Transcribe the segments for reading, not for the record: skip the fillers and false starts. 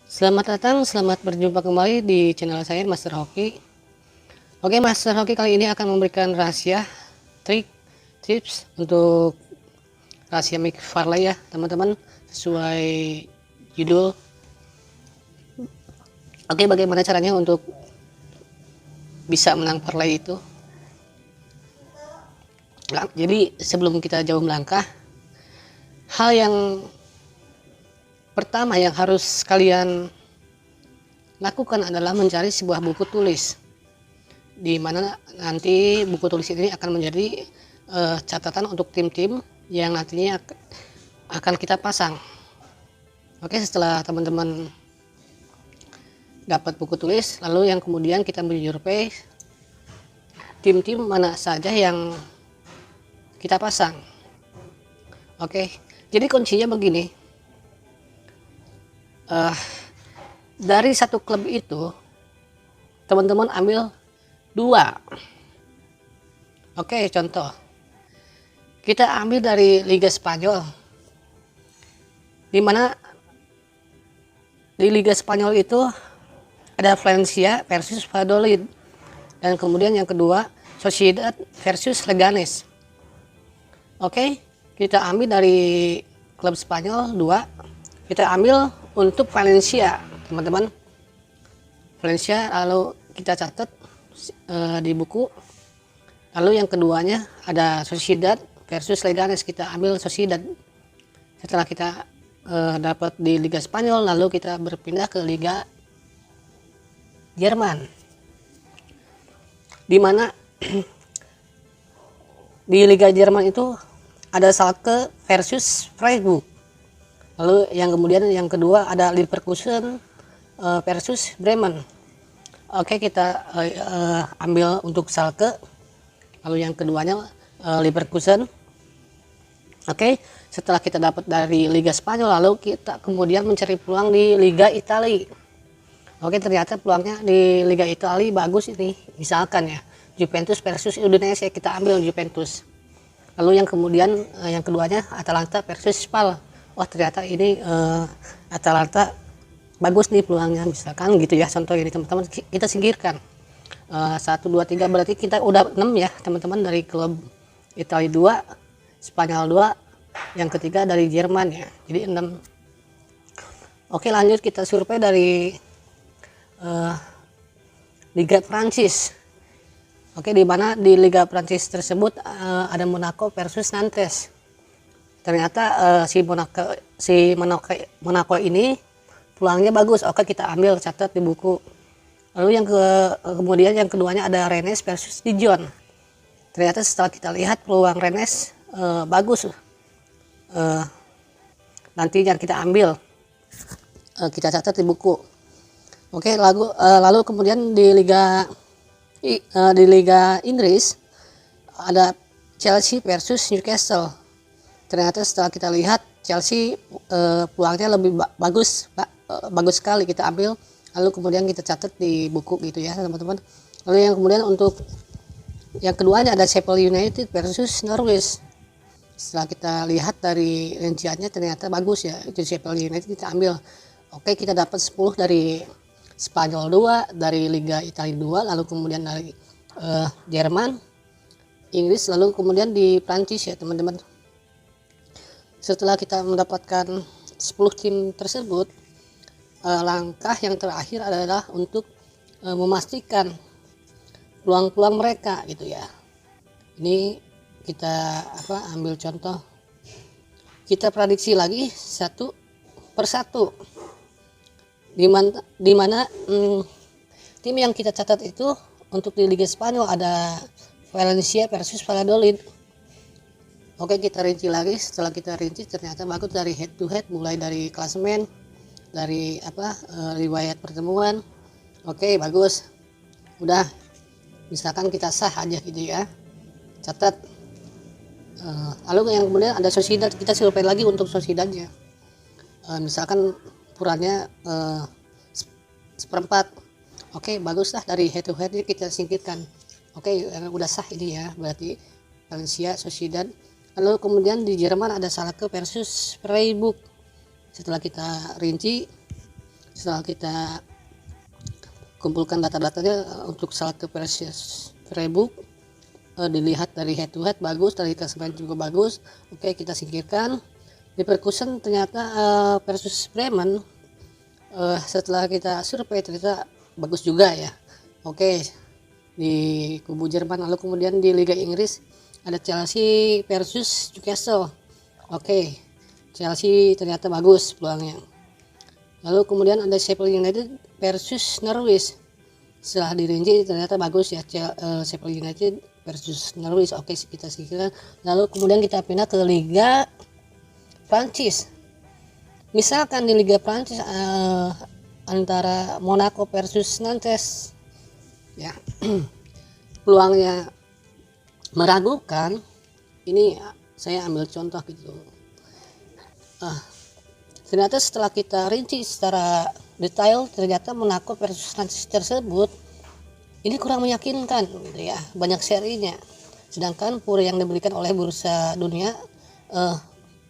Selamat datang, selamat berjumpa kembali di channel saya Master Hoki. Oke, Master Hoki kali ini akan memberikan rahasia, trik, tips untuk rahasia Mick Farley ya teman-teman, sesuai judul. Oke, bagaimana caranya untuk bisa menang parlay itu? Jadi sebelum kita jauh melangkah, hal yang pertama yang harus kalian lakukan adalah mencari sebuah buku tulis, di mana nanti buku tulis ini akan menjadi catatan untuk tim-tim yang nantinya akan kita pasang. Oke, setelah teman-teman dapat buku tulis, lalu yang kemudian kita menyurvei tim-tim mana saja yang kita pasang. Oke, jadi kuncinya begini, dari satu klub itu teman-teman ambil 2. Oke, contoh kita ambil dari Liga Spanyol, dimana di Liga Spanyol itu ada Valencia versus Valladolid, dan kemudian yang kedua Sociedad versus Leganes. Oke, kita ambil dari klub Spanyol 2, kita ambil untuk Valencia teman-teman, Valencia, lalu kita catat di buku. Lalu yang keduanya ada Sociedad versus Leganes, kita ambil Sociedad. Setelah kita dapat di Liga Spanyol, lalu kita berpindah ke Liga Jerman, dimana di Liga Jerman itu ada Schalke versus Freiburg. Lalu yang kemudian yang kedua ada Leverkusen versus Bremen. Oke, kita ambil untuk Schalke, lalu yang keduanya Leverkusen. Oke, setelah kita dapat dari Liga Spanyol, lalu kita kemudian mencari peluang di Liga Italia. Oke, ternyata peluangnya di Liga Italia bagus ini, misalkan ya Juventus versus Udinese, kita ambil Juventus. Lalu yang kemudian yang keduanya Atalanta versus Spal. Wah, ternyata ini Atalanta bagus nih peluangnya, misalkan gitu ya, contoh ini teman-teman, kita singkirkan 1, 2, 3, berarti kita udah 6 ya teman-teman, dari klub Italia 2, Spanyol 2, yang ketiga dari Jerman ya, jadi 6. Oke, lanjut kita survei dari Liga Prancis. Oke, di mana di Liga Prancis tersebut ada Monaco versus Nantes. Ternyata si Monaco ini peluangnya bagus. Oke, kita ambil, catat di buku. Lalu yang kemudian yang keduanya ada Rennes versus Dijon. Ternyata setelah kita lihat peluang Rennes bagus. Nantinya kita ambil, kita catat di buku. Oke, lalu kemudian di Liga Inggris ada Chelsea versus Newcastle. Ternyata setelah kita lihat Chelsea peluangnya lebih bagus sekali, kita ambil, lalu kemudian kita catat di buku gitu ya teman-teman. Lalu yang kemudian untuk yang keduanya ada Sheffield United versus Norwich. Setelah kita lihat dari rinciannya ternyata bagus ya, itu Sheffield United, kita ambil. Oke, kita dapat 10 dari Spanyol 2, dari Liga Italia 2, lalu kemudian dari Jerman, Inggris, lalu kemudian di Prancis ya teman-teman. Setelah kita mendapatkan 10 tim tersebut, langkah yang terakhir adalah untuk memastikan peluang-peluang mereka gitu ya. Ini kita ambil contoh, kita prediksi lagi satu persatu, dimana tim yang kita catat itu untuk di Liga Spanyol ada Valencia versus Valladolid. Oke, kita rinci lagi. Setelah kita rinci ternyata bagus dari head to head, mulai dari klasemen, dari riwayat pertemuan. Oke, bagus, udah, misalkan kita sah aja gitu ya, catat. Lalu yang kemudian ada Sociedad, kita survei lagi untuk Sociedadnya, misalkan ukurannya 1/4. Oke, baguslah, dari head to headnya kita singkirkan. Oke, udah sah ini ya, berarti Valencia, Sociedad. Lalu kemudian di Jerman ada Schalke versus Freiburg. Setelah kita rinci Setelah kita kumpulkan data-datanya untuk salto Perseus Freiburg, dilihat dari head to head bagus, dari klasemen juga bagus. Oke, kita singkirkan. Leverkusen ternyata versus Bremen, setelah kita survei ternyata bagus juga ya. Oke, di kubu Jerman. Lalu kemudian di Liga Inggris ada Chelsea versus Newcastle. Oke, Chelsea ternyata bagus peluangnya. Lalu kemudian ada Sheffield United versus Norwich. Setelah dirinci ternyata bagus ya, Sheffield United versus Norwich. Oke, kita singkirkan. Lalu kemudian kita pindah ke Liga Prancis. Misalkan di Liga Prancis antara Monaco versus Nantes, ya peluangnya meragukan. Ini saya ambil contoh gitu. Ternyata setelah kita rinci secara detail, ternyata Monaco versus Nantes tersebut ini kurang meyakinkan gitu ya, banyak serinya. Sedangkan pur yang diberikan oleh bursa dunia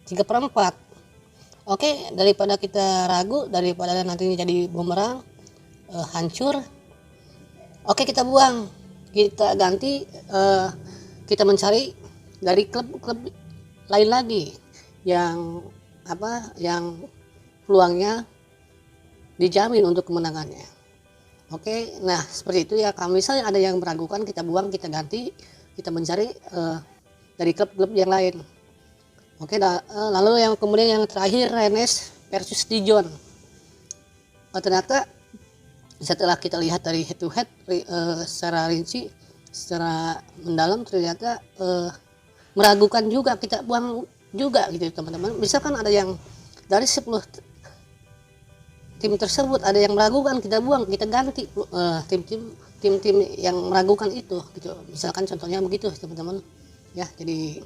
3/4. Oke, daripada kita ragu, daripada nantinya jadi bumerang, hancur, oke kita buang, kita ganti, kita mencari dari klub-klub lain lagi yang yang peluangnya dijamin untuk kemenangannya. Oke, nah seperti itu ya. Kalau misalnya ada yang meragukan, kita buang, kita ganti, kita mencari dari klub-klub yang lain. Oke, lalu yang kemudian yang terakhir, Rennes versus Dijon. Ternyata setelah kita lihat dari head to head secara rinci, secara mendalam, ternyata meragukan juga, kita buang juga gitu teman-teman. Misalkan ada yang dari 10 tim tersebut ada yang meragukan, kita buang, kita ganti tim-tim yang meragukan itu gitu. Misalkan contohnya begitu teman-teman ya. Jadi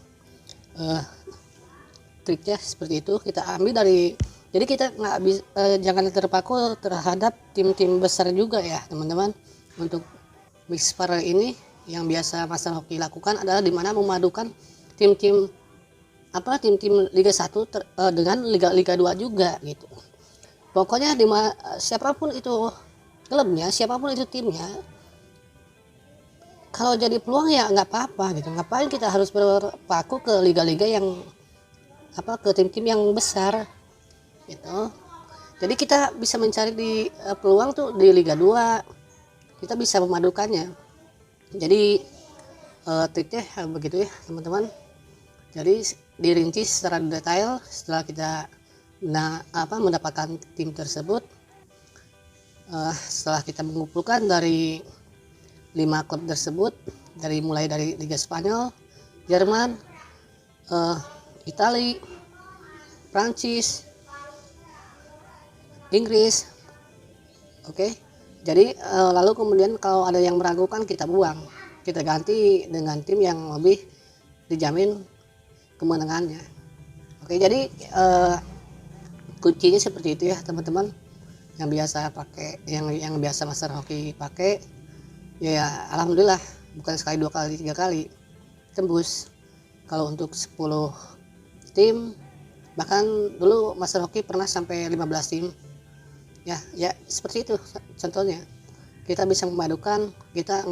triknya seperti itu, kita ambil dari, jadi kita nggak bisa, jangan terpaku terhadap tim-tim besar juga ya teman-teman. Untuk mix parallel ini yang biasa Master Hoki lakukan adalah dimana memadukan tim-tim Liga 1 dengan Liga 2 juga gitu. Pokoknya siapapun itu klubnya, siapapun itu timnya, kalau jadi peluang ya nggak apa-apa gitu. Ngapain kita harus berpaku ke liga-liga yang ke tim-tim yang besar gitu. Jadi kita bisa mencari di peluang tuh di Liga 2, kita bisa memadukannya. Jadi triknya begitu ya teman-teman. Jadi dirinci secara detail setelah kita mendapatkan tim tersebut. Setelah kita mengumpulkan dari 5 klub tersebut, mulai dari Liga Spanyol, Jerman, Italia, Prancis, Inggris. Oke. Jadi lalu kemudian kalau ada yang meragukan, kita buang, kita ganti dengan tim yang lebih dijamin kemenangannya. Oke, jadi kuncinya seperti itu ya teman-teman, yang biasa pakai, yang biasa Master Hoki pakai ya. Alhamdulillah bukan sekali, 2 kali, 3 kali tembus. Kalau untuk 10 tim, bahkan dulu Master Hoki pernah sampai 15 tim ya seperti itu contohnya. Kita bisa memadukan, kita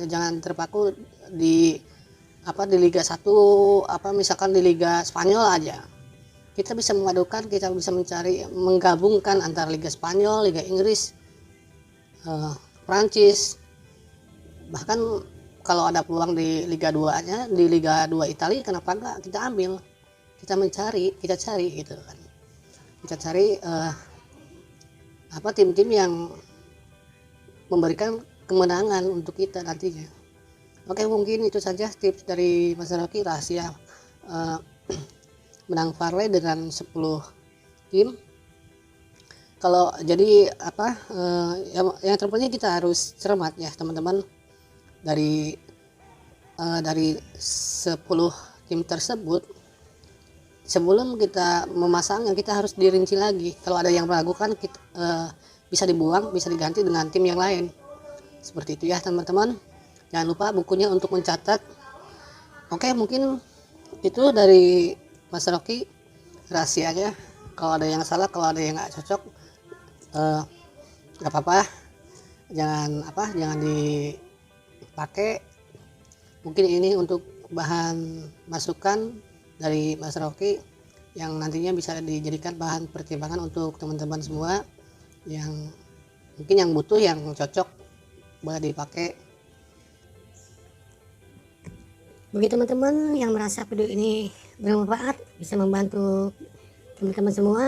jangan terpaku di Liga 1, misalkan di Liga Spanyol aja. Kita bisa memadukan, kita bisa menggabungkan antara Liga Spanyol, Liga Inggris, Prancis, bahkan kalau ada peluang di Liga 2-nya, di Liga 2 Italia, kenapa enggak kita ambil, kita cari gitu kan. Kita cari tim-tim yang memberikan kemenangan untuk kita nantinya. Oke, mungkin itu saja tips dari Mas Rocky, rahasia menang parlay dengan 10 tim. Kalau jadi yang terpenting kita harus cermat ya teman-teman. Dari 10 tim tersebut, sebelum kita memasangnya, kita harus dirinci lagi. Kalau ada yang meragukan, kita bisa dibuang, bisa diganti dengan tim yang lain. Seperti itu ya teman-teman. Jangan lupa bukunya untuk mencatat. Oke, mungkin itu dari Mas Rocky rahasianya. Kalau ada yang salah, kalau ada yang nggak cocok, nggak apa-apa, jangan dipakai. Mungkin ini untuk bahan masukan dari Mas Rocky yang nantinya bisa dijadikan bahan pertimbangan untuk teman-teman semua yang mungkin yang butuh, yang cocok, boleh dipakai. Bagi teman-teman yang merasa video ini bermanfaat, bisa membantu teman-teman semua,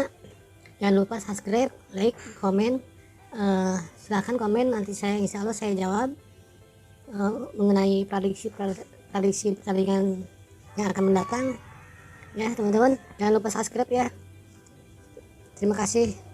jangan lupa subscribe, like, komen. Silahkan komen, nanti insya Allah saya jawab mengenai prediksi pertandingan yang akan mendatang ya teman-teman. Jangan lupa subscribe ya. Terima kasih.